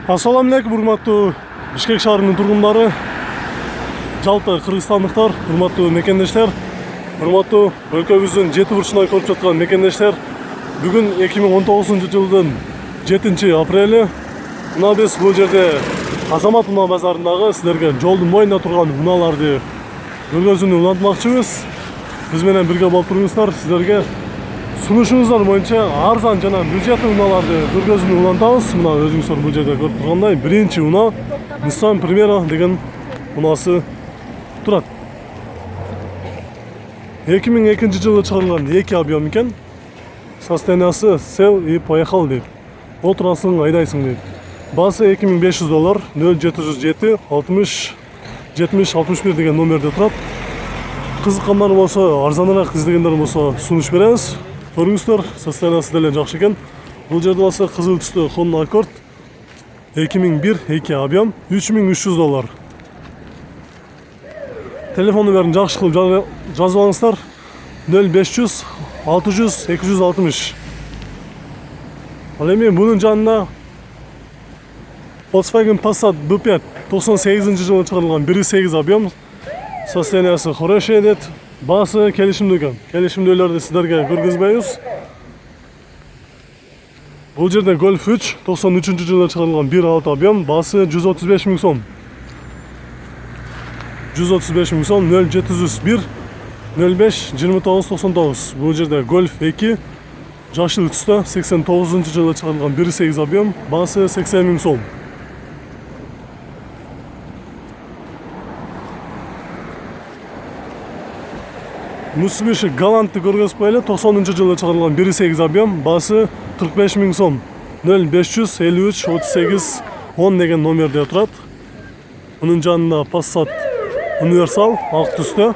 Ассаламу алейкум, урматтуу Бишкек шаарынын тургундары, жалпы кыргызстандыктар, урматтуу мекендештер, урматтуу өлкөбүздүн жети бурчунан көрүп жаткан мекендештер. Бүгүн 2019-жылдын 7-апрели. Мына биз бул жерде Азамат унаа базарындагы силерге жолдун боюнда турган унааларды көргөзүүнү улантмакчыбыз. Биз менен бирге болуп туруңуздар. Силерге сунушуңуздар боюнча арзан жана бюджеттик унааларды көргөзүүнү улантабыз. Мына өзүңүздөр бул жерде көрүп тургандай биринчи унаа Nissan Primera деген унаасы турат. 2002-жылы чыгарылган 2 объем экен. Состояниясы сел и поехал дейт. Отурасың, айдайсың дейт. Басы $2500, 0707 60 70 61 деген номерде турат. Кызыккандар болсо, арзаныраак издегендер болсо сунуш беребиз. Көрүңүздөр, состояниясы деле жакшы экен. Бул жерде болсо кызыл түстүү Honda Accord 2001 2 объем $3300. Телефон номерин жакшы кылып жазып алыңыздар. 0500 600 260. Ал эми бунун жанында Volkswagen Passat B5 98-жылы чыгарылган 1.8 объем. Состояниясы хороший дейт. Басы келишимдүү экен. Келишимдүүлөрдү сиздерге көргөзбөйбүз. Бул жерде Golf 3 93-жылы чыгарылган 1.6 объем. Басы 135 000 сом. 135 000 сом. 0701 05 29 99. Бул жерде Golf 2 жашыл түстө 89-жылы чыгарылган 1.8 объем. Басы 80 000 сом. Mitsubishi Galant'ты көргөзүп коелу. 90-жылы чыгарылган 1.8 объем. Басы 45 000 сом. 0500 53 38 10 деген номерде турат. Мунун жанында Passat Universal ак түстө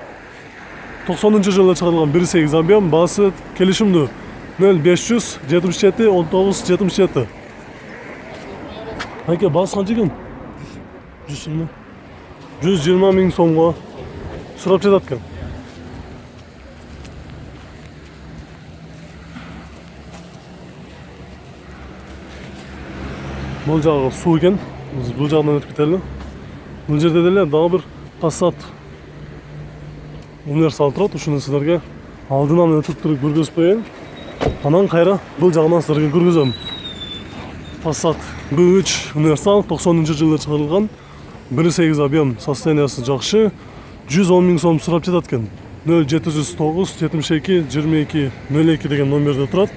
90-жылы чыгарылган 1.8 объем. Басы келишимдүү 0500 77 19 77. Айке, басы канча экен? 120 000 сомго сурап жатат экен. Бул жагы суу экен. Биз бул жагынан өтүп кетели. Бул жерде деле дагы бир Passat Universal турат. Ушуну силерге алдынан өтүп туруп көргөзүп коеюн. Анан кайра бул жагынан силерге көргөзөм. Passat B3 Universal 90-жылы чыгарылган 1.8 объем. Состояниясы жакшы. 110 000 сом сурап жатат экен. 0709 72 22 02 деген номерде турат.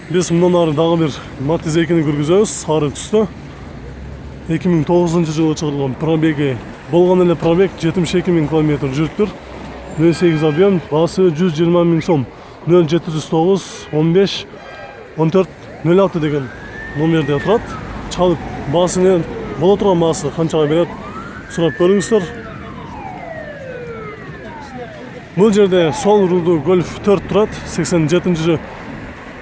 Биз мындан ары дагы бир Matiz 2-ни көргөзөбүз. Сары түстө. 2009-жылы чыгарылган пробеги болгон эле пробег 72 000 км жүрүптүр. 1.8 объем. Басы 120 000 сом. 0709 15 14 06 деген номерде турат. Чалып баасынын боло турган баасы канчага берет сурап көрүңүздөр. Бул жерде сол рулдуу Golf 4 турат.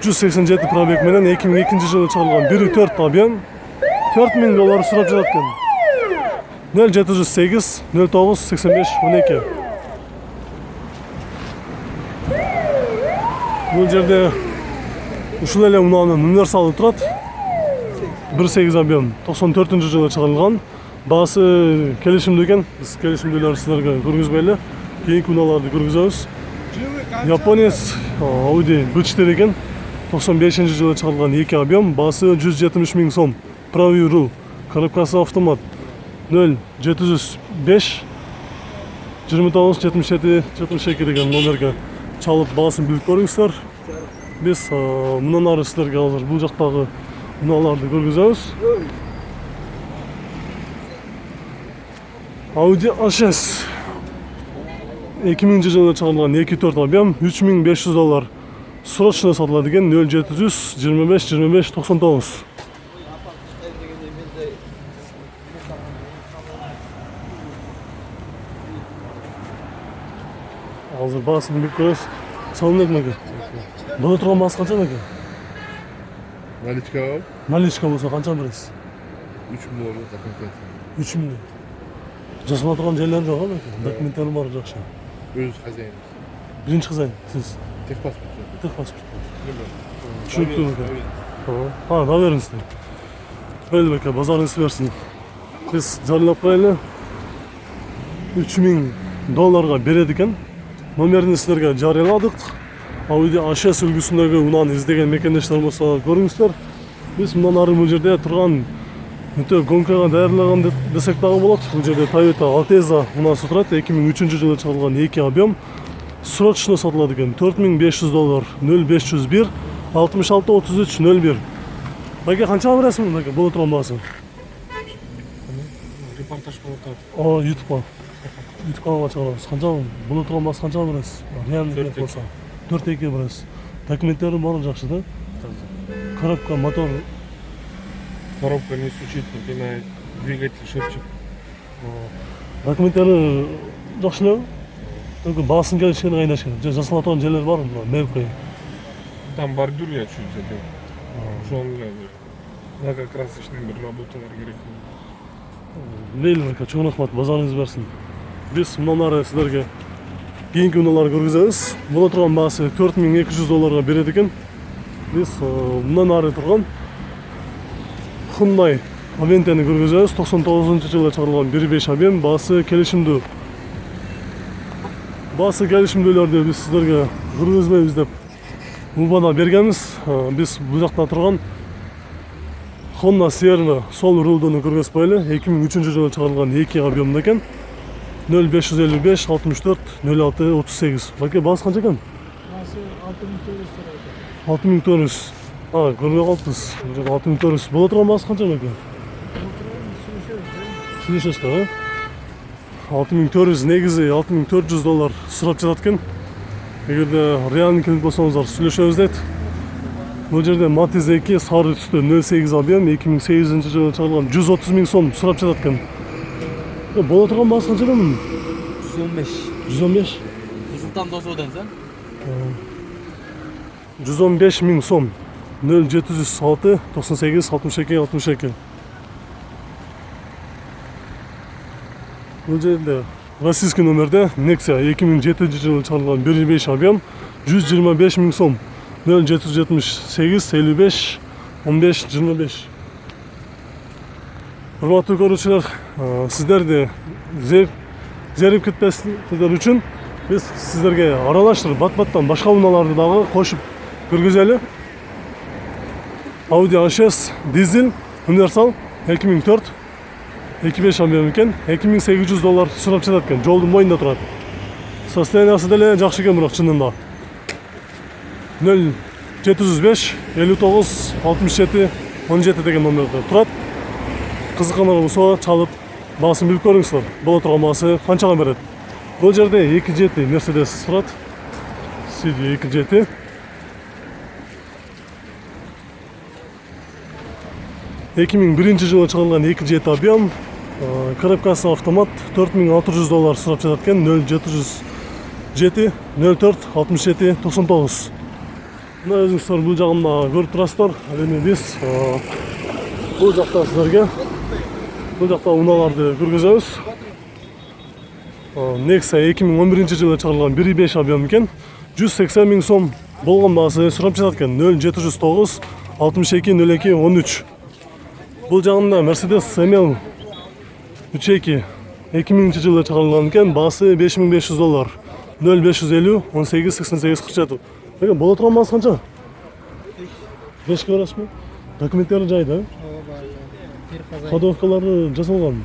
187 пробег менен 2002-жылы чыгарылган 1.4 объем. $4000 сурап жатат экен. 0708 09 85 12. Бул жерде ушул эле унаанын универсалы турат. 1.8 объем 94-жылы чыгарылган. Баасы келишимдүү экен. Биз келишимдүүлөрдү силерге көргөзбөйлү. Кийинки унааларды көргөзөбүз. Японец Audi B4 экен. 95-жылы чыгарылган 2 объем. Басы 170 000 сом. Правый руль. Коробкасы автомат. 0705 29 77 72 деген номерге чалып баасын билип көрүңүздөр. Биз мындан ары силерге азыр бул жактагы унааларды көргөзөбүз. Audi A6 2000-жылы чыгарылган 2.4 объем. $3500 срочно сатылат экен. 0700 25 25 99. Азыр баасын билип көрөбүз. Салам алейкум ака. Боло турган баасы канча ака? Наличка. Наличка болсо канча бересиз? 3000 документ. 3000. Жасала турган жерлер жок ака. Документтери бар жакшы. Өз хозяин. Биринчи хозяин сиз. Техпаспорт. Түшүнүктүү ака. Да бериңиздер. Мейлі бәке, базарыңыз берсін. Біз жарылап қойылы $3000 береді екен. Номерін сіздерге жарияладық. Audi A6 үлгісіндегі ұнаны іздеген мекендештер болса көріңіздер. Біз мұнан ары бұл жерде тұрған өте гонкаға даярлаған десек дағы болады. Бұл жерде Toyota Altezza ұнасы тұрады. 2003 жылы шығарылған 2 объем. Срочно сатылады екен. $4500, 0501 66 33 01. Бәке, қаншаға бересің бәке? Бұл отырған бағасы. Репортаж болады. YouTube'a. YouTube'a шығарамыз. Қаншаға? Бұл отырған бағасы қаншаға бересіз? Реально болса. 4-2 бересіз. Документтері барлығы жақсы да? Коробка, мотор. Коробка не стучит, напоминает двигатель шепчет. Документтері жақсылау? Только басын кешкен қайнашкен. Жасалатқан жерлер бар мына мелкой. Там бордюр я чуть забил. Жонля многокрасочный бір работалар керек. Мейлі бәке, чоң рахмат, базарыңыз берсін. Біз мұнан ары сіздерге кейінгі ұналар көргіземіз. Бұл отырған бағасы $4200 береді екен. Біз мұнан ары тұрған Hyundai Aventa'ны көргіземіз. 99 жылы шығарылған 1.5 объем, бағасы келісімді. Бағасы келісімділерді біз сіздерге көргізмейміз деп ұлбана бергенбіз. Біз бұл жақта тұрған Honda Sierra сол рулдыны көргізіп қойлы. 2003 жылы шығарылған 2 объемда екен. 0555 64 06 38. Бәке, бағасы қанша екен? Бағасы 6400 $6400. сұрайды. Көрмей қалыппыз. 6400. Бұл отырған бағасы қанша бәке? Сөйлесесіз да, 6400, негізі $6400 сұрап жатады екен. Егерде реалын келіп болсаңыздар сөйлесеміз дейді. Бұл жерде Matiz 2 сары түсті 08 объем 2008 жылы шығарылған 130 000 сом сұрап жатады екен. Бұл отырған бағасы қанша екен? 115. 115? Нұрсұлтан Досудан сен? 115 000 сом. 0706 98 62 62. Бұл жерде российский номерде Nexia 2007 жылы шығарылған 1.5 объем 125 000 сом. 0778 55 15 25. Құрметті көрушілер, сіздерді зеріп кетпесіздер үшін біз сіздерге аралаштырып бат-баттан башқа ұналарды дағы қошып көргізелі. Audi A6 дизель универсал 2004 2.5 объем екен, $2800 сұрап жатады екен, жолдың бойында тұрады. Состояниясы дәле жақсы екен, бірақ шынында. 0705 59 67 17 деген номерде тұрады. Қызыққандар болса чалып бағасын біліп көріңіздер. Бұл отырған бағасы қаншаға береді? Бұл жерде 2.7 Mercedes тұрады. CD 2.7. жылы шығарылған 2.7 объем. Коробкасы автомат $4600 сұрап жатады екен. 0707 04 67 99. Мына өзіңіздер бұл жағында көріп тұрасыздар. Әрине біз бұл жақта сіздерге бұл жақта ұналарды көргіземіз. Nexia 2011 жылы шығарылған 1.5 объем екен. 180 000 сом болған бағасы сұрап жатады екен. 0709 62 02 13. Бұл жағында Mercedes ML 3.2 2000 жылы шығарылған екен. Бағасы $5500. 0550 18 88 47. Бұл отырған бағасы қанша? 5-ке барасыз ба? Документтері жайды, ходовкалары жасалған.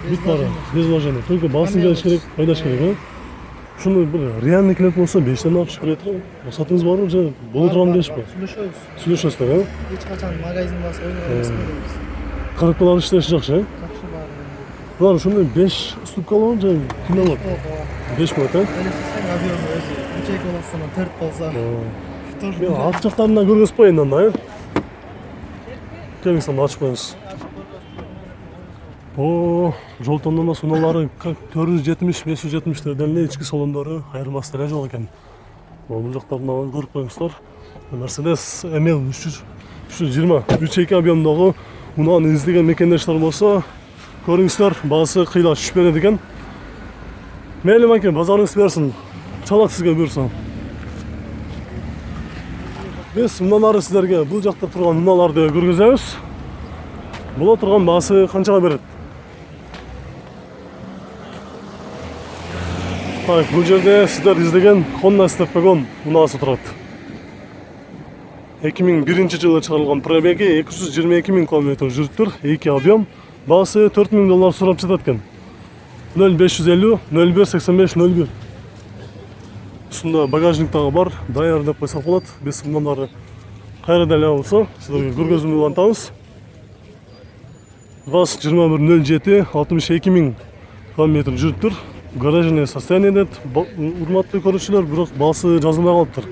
Бүт бары, без вложения. Только басын келіш керек, пайдаш керек. Шыны бір реальный келет болса 5-тен ақш береді. Сатыңыз бар ма? Бұл отырған деш па? Сүйлешесіздер, Ешқашан магазин басы ойнамыз. Коробкалары іштесі жақшы, Жақсы бар. Бұлар шындай 5 ступкалы ма? Кім алады? 5 болады, Елесесен объем өзі. 3 боласына 4 болса. Ат жақтарына көргізіп қойын анда, Келіңіз анда ашып қойыңыз. Жол тоннама суналары 470-570 дәліне ішкі салондары айырмасы дәле жол екен. Бұл жақтарына көріп қойыңыздар. Mercedes ML 320 3.2 объемдағы ұнаны іздеген мекендештер болса, көріңіздер, бағасы қиыла түшіп береді екен. Мейлі мәке, базарыңыз берсін, чалат сізге бұйырса. Біз мұнан ары сіздерге бұл жақта тұрған ұналарды көргіземіз. Бола турган баасы канчага берет? Так, бул жерде сиздер издеген Honda Step Wagon унаасы турат. 2001-жылы чыгарылган пробеги 222 000 км жүрүптүр. 2 объем. Баасы $4000 сурап жатат экен. 0550 01 85 01. Ушунда багажник дагы бар, даяр деп койсок болот. Биз мындан ары кайрадан эле болсо сиздерге көргөзүүнү улантабыз. ВАЗ 2107 62 000 км жүрүптүр. Гаражный состояние дейт. Урматтуу көрүүчүлөр, бирок баасы жазылмай калыптыр.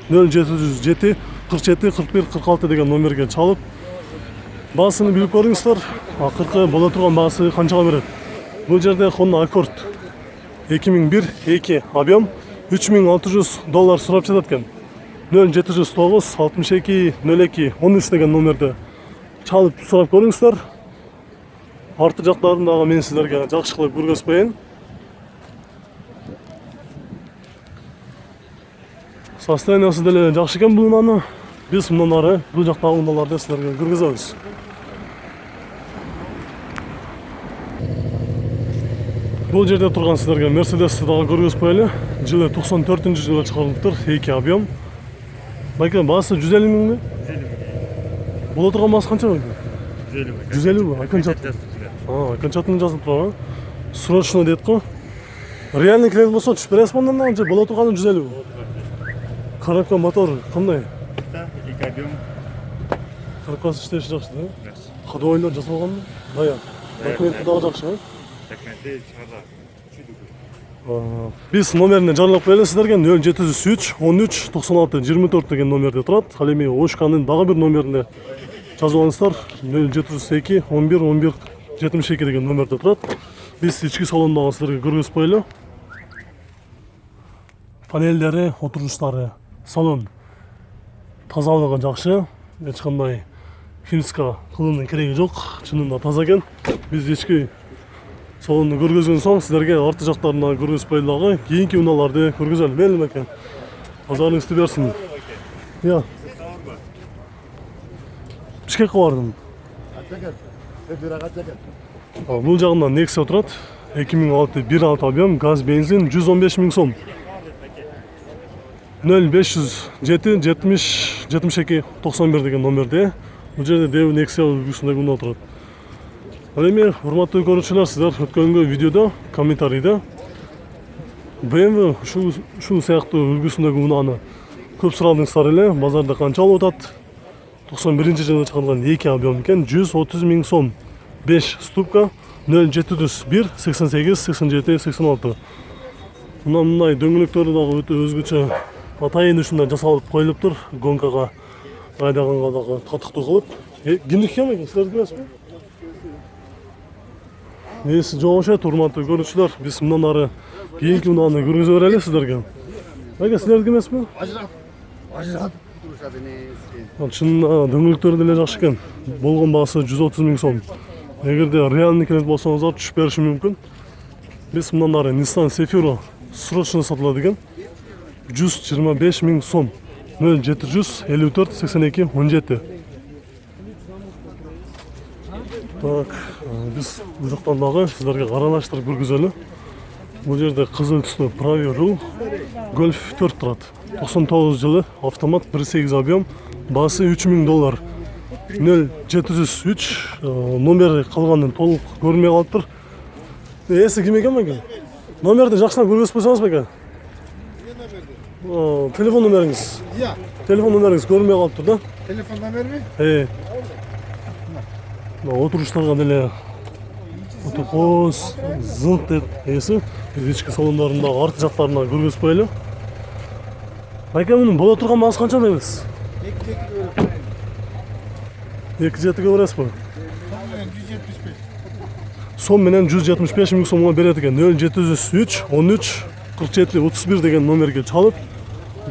0707 47 41 46 деген номерге чалып баасыны билип көрүңүздөр. Акыркы боло турган баасы канчага берет? Бул жерде Honda Accord 2001 2 объем $3600 сурап жатат экен. 0709 62 02 13 деген номерде чалып сурап көрүңүздөр. Арты жактарын дагы мен сиздерге жакшы кылып көргөзүп коеюн. Состояниясы деле жакшы экен бул унаны. Биз мындан ары бул жактагы унааларды сиздерге көргөзөбүз. Бул жерде турган сиздерге Mercedes'ти дагы көргөзүп коелу. Жылы 94-жылы чыгарылыптыр, 2 объем. Байке, баасы 150 000 Боло турган баасы канча байке? 150 000. Окончательно жазылып турган. Срочно дейт го. Реальный клиент болсо түшүп бересиз мындан анча боло турганы 150 000. Коробка, мотор кандай? İki adım. Коробкасы иштеши жакшы да? Ходовойлор жасалганбы? Даяр. Документи дагы жакшы, э? Tekneti çıkarlar. Биз номерине жарлап коелу сиздерге 0703 13 96 24 деген номерде турат. Ал эми Ошканын дагы бир номерине жазып алыңыздар. 0702 11 11 72 деген номерде турат. Биз ички салондагы сиздерге көргөзүп коелу. Панелдери, отуруштары, салон тазалыгы жакшы. Эч кандай химчистка кылуунун кереги жок. Чынында таза экен. Биз ички салонду көргөзгөн соң сиздерге арты жактарына көргөзүп коелу дагы. Кийинки унааларды көргөзөлү. Мейлиби экен? Азарыңызды берсин. Я. Бишкекке бардым. Бул жагынан Nexia турат. 2006 1.6 объем, газ, бензин 115 000 сом. 0507 70 72 91 деген номерде. Бул жерде Dev Nexia үлгүсүндөгү унаа турат. Ал эми урматтуу көрүүчүлөр, сиздер өткөнгө видеодо комментарийде BMW ушул сыяктуу үлгүсүндөгү унааны көп сурадыңыздар эле. Базарда канча алып атат? 91-жылы чыгарылган 2 объем экен, 130 000 сом. 5 ступка, 0701 88 87 86. Мындай дөңгөлөктөрү дагы өтө өзгөчө атайын ушундай жасалып коюлуптур. Гонкага айдаганга дагы татыктуу кылып. Кимдики экен, силердики эмеспи? Эси жогошот, урматтуу көрүүчүлөр. Биз мындан ары кийинки унааны көргөзө берели сиздерге. Байке, силердики эмеспи? Ajrat. Чынында дөңгөлөктөрү деле жакшы экен. Болгон баасы 130 000 сом. Эгерде реальный клиент болсоңуздар түшүп бериши мүмкүн. Биз мындан ары Nissan Sefiro срочно сатылат экен. 125 000 сом. 0754 82 17. Так, биз бул жактан дагы сиздерге каранаштырып көргөзөлү. Бул жерде кызыл түстүү Pravio Rule Golf 4 турат. 99 жылы автомат 1.8 объем, баасы $3000. 0703 номери калганын толук көрүнбөй калыптыр. Эси ким экен бекен? Номерди жакшылап көргөзүп койсоңуз бекен? Телефон номериңиз. Ya. Телефон номериңиз көрүнбөй калыптыр да. Telefon numara mı? Отуруштарга деле отокоз, зынт деп эси. Ички салондорунда арты жактарына көргөзүп коелу. Байке, мунун боло турган баасы канча дейбиз? 2.7-ге бересизби? Сом менен 175 000 сомго берет экен. 0703 13 47 31 деген номерге чалып,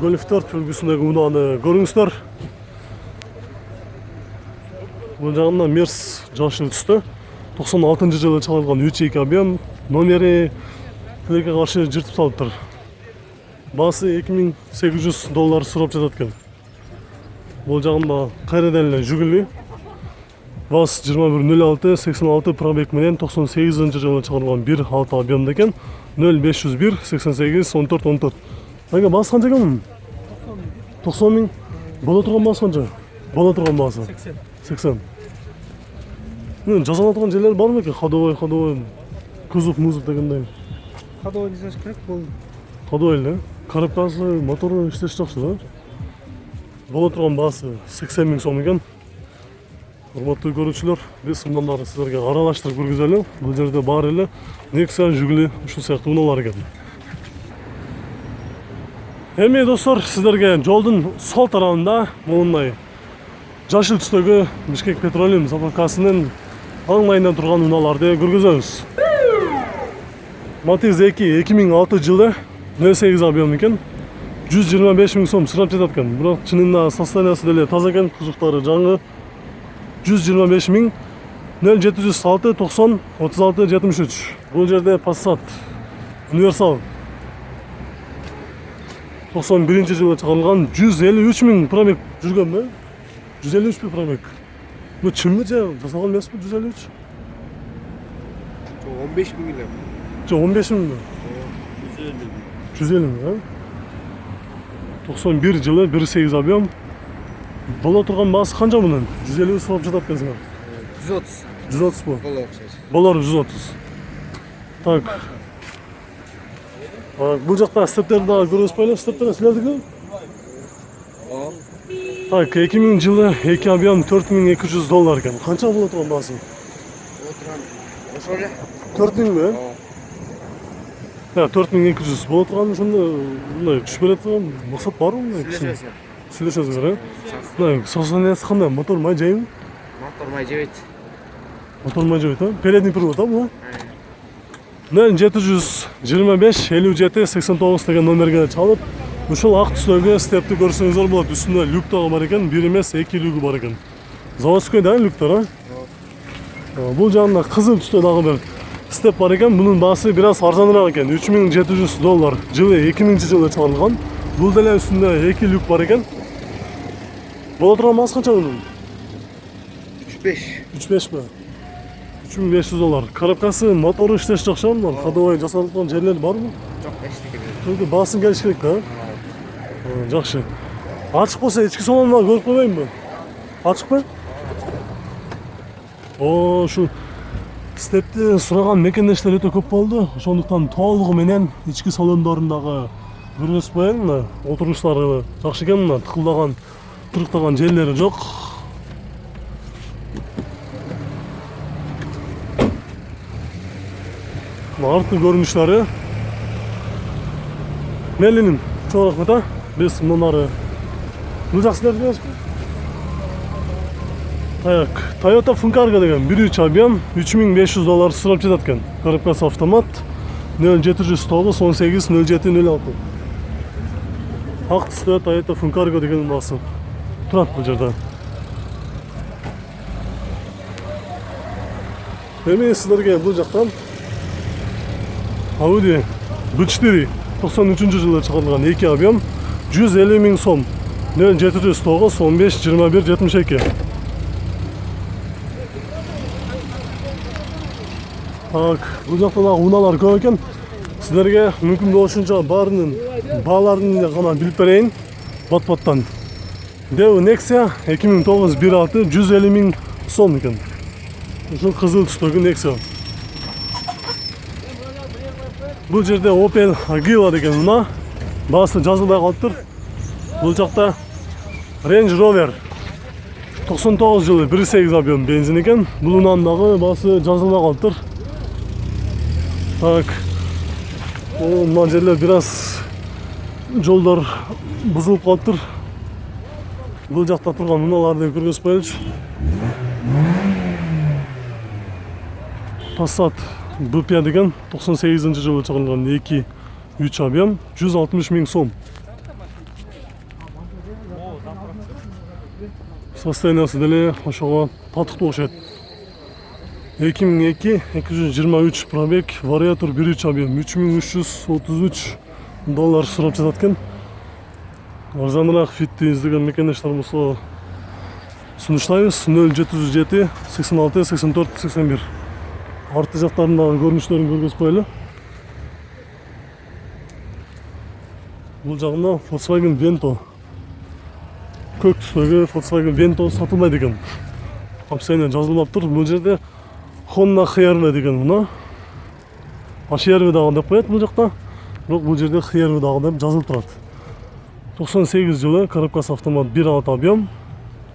Golf 4 үлгүсүндөгү унааны көрүңүздөр. Бул жагында Мерс жашыл түстө 96-жылы чыгарылган 3.2 объем, номери тилекке каршы жыртып салыптыр. Баасы $2800 сурап жатат экен. Бул жагында кайрадан эле жүгүлүү. ВАЗ 2106-86 пробег менен 98-жылы чыгарылган 1.6 объемда экен. 0501-88-14-14. Ага, басы канча экен? 90 миң. Бола турган басы канча? Бола турган басы 80. Жасала турган жерлер бармы экен? Ходовой, кузов дегендей. Ходовой десеш керек бұл. Ходовой эле. Коробкасы, мотору иштеш жакшы да. Бола турган басы 80 миң сом экен. Урматтуу көрүүчүлөр, биз мындан ары силерге аралаштырып көргөзөлү. Бул жерде бар эле Nexia, Жигули, ушул сыяктуу унаалар экен. Эми достор, сиздерге жолдун сол тарабында моундай жашыл түстөгү Бишкек Petroleum заправкасынын аңлайында турган унааларды көргөзөбүз. Matiz 2 2006 жылы 08 объем экен. 125 миң сом сурап жатат экен. Бирок чынында состояниясы деле таза экен, кузуктары жаңы. 125 миң 0706 90 36 73. Бул жерде Passat универсал 91 жылы чыгарылган 153 миң пробег жүргөнбү? 153 миң пробег. Бул чынбы же жасалган эмеспи 153? 15 миң эле. Жо 15 миң. 150 миң, 91 жылы 1.8 объем. Бола турган басы канча мунун? 150 сурап жатат экенсиңер. 130. 130 бу. Бұл оқшаш. Болар 130. Так. Бул жакта стептерди дагы көрүнүспөйлү, стептер силердики? Так, 2000 жылы 2 объем $4200 экен. Канча бола турган басы? Отыран. Ошо эле. 4000 бе? 4200 бола турган ошондо мындай түшпөй турган максат барбы мындай? Сүйлөшөсүңөр, Мындай состояниясы кандай? Мотор май жайбы? Мотор май жебейт. Мотор май жайбайт, передний привод, бул? 0725-57-89 деген номерге чалып, ушул ак түстөгү степти көрсөңүздөр болот. Үстүндө люк дагы бар экен, бир эмес, 2 люгу бар экен. Заводской да люктар, Бул жанында кызыл түстө дагы бир степ бар экен. Бунун баасы бир аз арзаныраак экен, $3700. Жылы 2000 жылы чыгарылган. Бул деле үстүндө 2 люк бар экен. Бола турган баасы канча мунун? 35 бе? $3500. Коробкасы, мотору иштеш жакшымы? Ходовой жасалган жерлер барбы? Жок, эчтеке. Çünkü basın geliş gerek da. Жақсы. Açık olsa içki soğanla görüp koyayım mı? Açık mı? O şu stepte suragan mekendештер өтө көп болду. Ошондуктан толугу менен ички салондорундағы көргөзүп коеюн да. Отуруштары жакшы экен мына, тыкылдаган, тырыктаган жерлери жок. Арты көрүнүштөрү Мелинин чоң рахмат. Биз мынары бул жаксылар бересизби? Так, Toyota Funcargo деген 1.3 объем $3500 сурап жатат экен. Коробкасы автомат 0709 18 07 06. Ак түстө Toyota Funcargo деген басы турат бул жерде. Эми сиздерге бул жактан Audi B4 93 жылы чыгарылган 2 объем 150 миң сом 0709 15 21 72. Так, бул жакта дагы унаалар көп экен. Сиздерге мүмкүн болушунча баарынын бааларын гана билип берейин. Бат-баттан. Deo Nexia 2009 1.6 150 миң сом экен. Ушул кызыл түстөгү Nexia. Бул жерде Opel Agila деген уна баасы жазылбай калыптыр. Бул жакта Range Rover 99 жылы 1.8 объем бензин экен. Бул унанын дагы баасы жазылбай калыптыр. Так. Мына жерлер бир аз жолдор бузулуп калыптыр. Бул жакта турган унааларды көргөзүп коелучу. Passat B5 деген 98 жылы чыгарылган 2.3 объем 160 миң сом. Состояниясы деле ошого татыктуу окшойт. 2002 223 пробег, вариатор 1.3 объем $3333 сурап жатат экен. Арзаныраак фитти издеген мекендештер болсо сунуштайбыз 0707 86 84 81. Арты жактарындагы көрүнүштөрүн көргөзүп коелу. Бул жагында Volkswagen Vento. Көк түстөгү Volkswagen Vento сатылбайт экен. Описание жазылып тур. Бул жерде Honda HR-V деген мына. HR-V дагы деп коет бул жакта. Бирок бул жерде HR-V дагы деп жазылып турат. 98 жылы коробкасы автомат 1.6 объем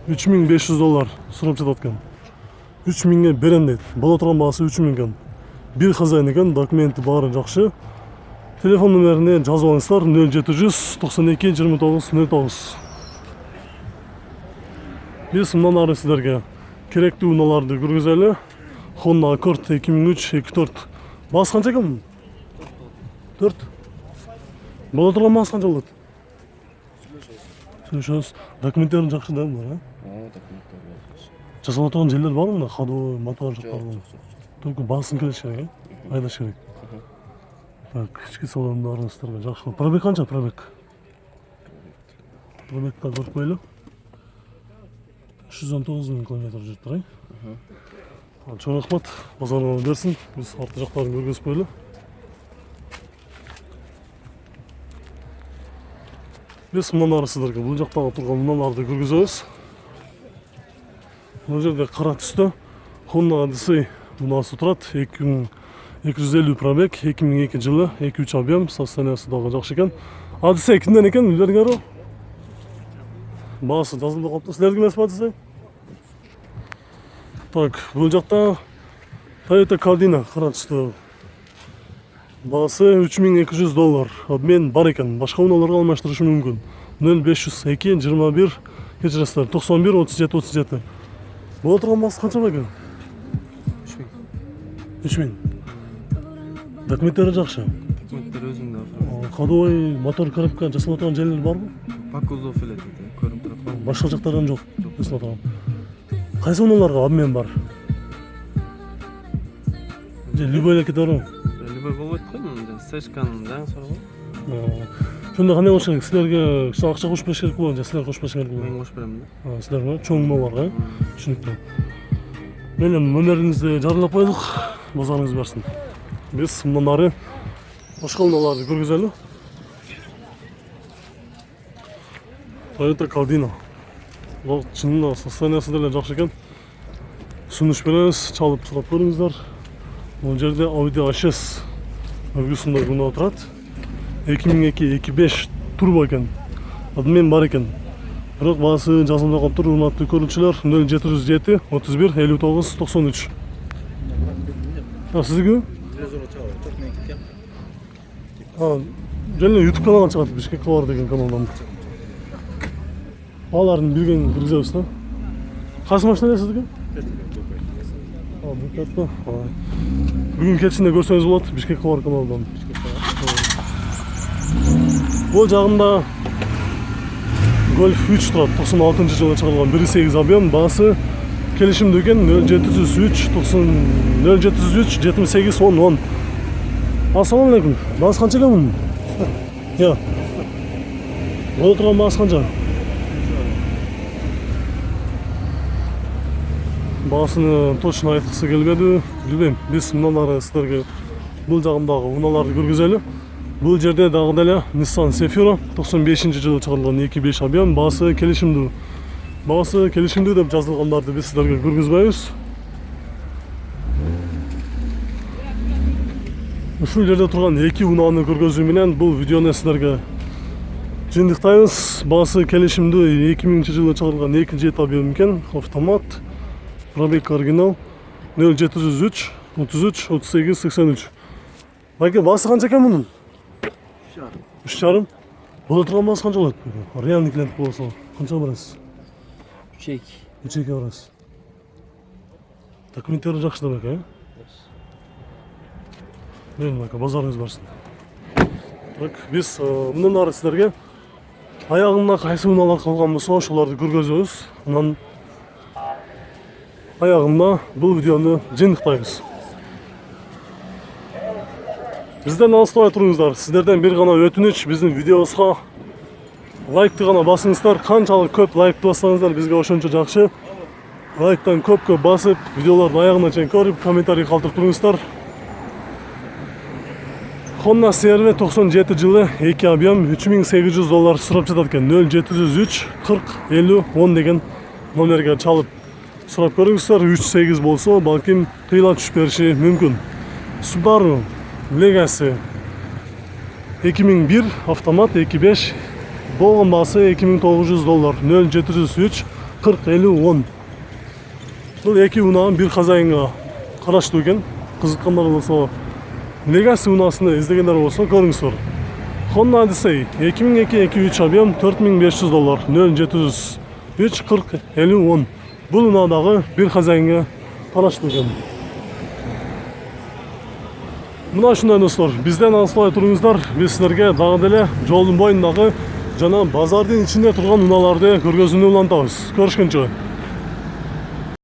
$3500 сурап жатат экен. 3000ге берем дейт. Боло турган баасы 3000 экен. Бир хозяин экен, документи баары жакшы. Телефон номерине жазып алыңыздар 0700 92 29 09. Биз мындан ары сиздерге керектүү унааларды көргөзөлү. Honda Accord 2003-24. Баасы канча экен? 4. Боло турган баасы канча болот? Сөйлөшөбүз. Документтерин жакшы да булар, документтер бар. Жасалып турган жерлер барбы мында? Ходовой, мотор жактары. Только баасын келиш керек, айдаш керек. Так, ички салондарын сиздерге жакшы. Пробег канча, пробег? Пробегти көрүп коелу. 319 000 км жүрүп тур. Чоң рахмат, базарыңа берсин. Биз арты жактарын көргөзүп коелу. Биз мындан ары сиздерге бул жактагы турган унааларды көргөзөбүз. Бул жерде кара түстө Honda Odyssey унаасы турат. 2250 пробег, 2002 жылы, 2.3 объем, состояниясы дагы жакшы экен. Odyssey кимден экен, билбедиңерби? Баасы жазылып калыптыр. Силерге эмес Odyssey? Так, бул жакта Toyota Caldina кара түстө. Баасы $3200. Обмен бар экен. Башка унааларга алмаштырышы мүмкүн. 0502 21 кечиресиздер 91 37 37. Боло турган баасы канча экен? 3000. Документтери жакшы. Документтер өзүңдө бар. Ходовой, мотор, коробка жасалып турган жерлер барбы? По кузов эле көрүнүп турат. Башка жактардан жок. Жасалып турган. Кайсы унааларга обмен бар? Любой эле кетери. Любой болбойт го, мында Сэшканын жаңы сурабы? Шондо кандай болуш керек? Силерге акча кошуп бериш керек болбу же силер кошуп бериш керек болбу? Мен кошуп берем да. Силерге чоң унааларга, түшүнүктүү. Менин номериңизди жарыялап коелук, базарыңыз берсин. Биз мындан ары башка унааларды көргөзөлү. Toyota Caldina. Бул чынында состояниясы деле жакшы экен. Сунуш беребиз, чалып сурап көрүңүздөр. Бул жерде Audi A6 үлгүсүндө унаа турат. 2002-25 турбо экен. Обмен бар экен. Бирок баасы жазылып калыптыр, урматтуу көрүүчүлөр. 0707 31 59 93. Сиздики? Жөн YouTube каналга чыгат, Бишкек Калар деген каналдан. Алардын билген киргизебиз да. Кайсы машина эле сиздики? Бүгүн кетишинде көрсөңүз болот, Бишкек Калар каналынан. Бул жагында Golf 3 турат, 96 жылы чыгарылган 1.8 объем, баасы келишимдүү экен 0703 0703 78 10 10. Ассаламу алейкум. Баасы канча экен мунун? Я. Боло турган баасы канча? Баасын точно айткысы келбеди. Билбейм. Биз мындан ары сиздерге бул жагындагы унааларды көргөзөлү. Бул жерде дагы деле Nissan Zafira 95-жылы чыгарылган 2.5 объем, баасы келишимдүү. Баасы келишимдүү деп жазылгандарды биз сиздерге көргөзбөйбүз. Ушул жерде турган эки унааны көргөзүү менен бул видеону сиздерге жыйынтыктайбыз. Баасы келишимдүү 2000 жылы чыгарылган 2.7 объем экен, автомат. Пробег оригинал 0703 33 38 83. Байке, баасы канча экен мунун? 3,5. Боло турган баасы канча болот? Реальный клиент болсо канча барасыз? 3-2. 3-2 барасыз. Документтери жакшы да байке, Мен байке, базарыңыз барсын. Так, биз мындан ары сиздерге аягында кайсы унаалар калган болсо ошолорду көргөзөбүз. Анан аягында бул видеону жыйынтыктайбыз. Бизден алыстабай туруңуздар. Сиздерден бир гана өтүнүч, биздин видеобузга лайкты гана басыңыздар. Канчалык көп лайкты бассаңыздар бизге ошончо жакшы. Лайктан көп басып, видеоларды аягына чейин көрүп, комментарий калтырып туруңуздар. Honda CR-V 97 жылы 2 объем $3800 сурап жатат экен. 0703 40 50 10 деген номерге чалып сурап көрүңүздөр. 38 болсо, балким кыйла түшүп бериши мүмкүн. Subaru Legacy 2001 автомат 2.5 болгон баасы $2900. 0703 40 50 10. Бул эки унаан бир хозяинга караштуу экен. Кызыккандар болсо, Legacy унасыны издегендер болсо көрүңүздөр. Honda Odyssey 2002-2003 объем $4500. 0703 40 50 10. Бул унадагы бир хозяинга караштуу экен. Мына ушундай достор, бизден алыспай туруңуздар. Биз силерге дагы деле жолдун боюндагы жана базардын ичинде турган унааларды көргөзүүнү улантабыз. Көрүшкөнчө.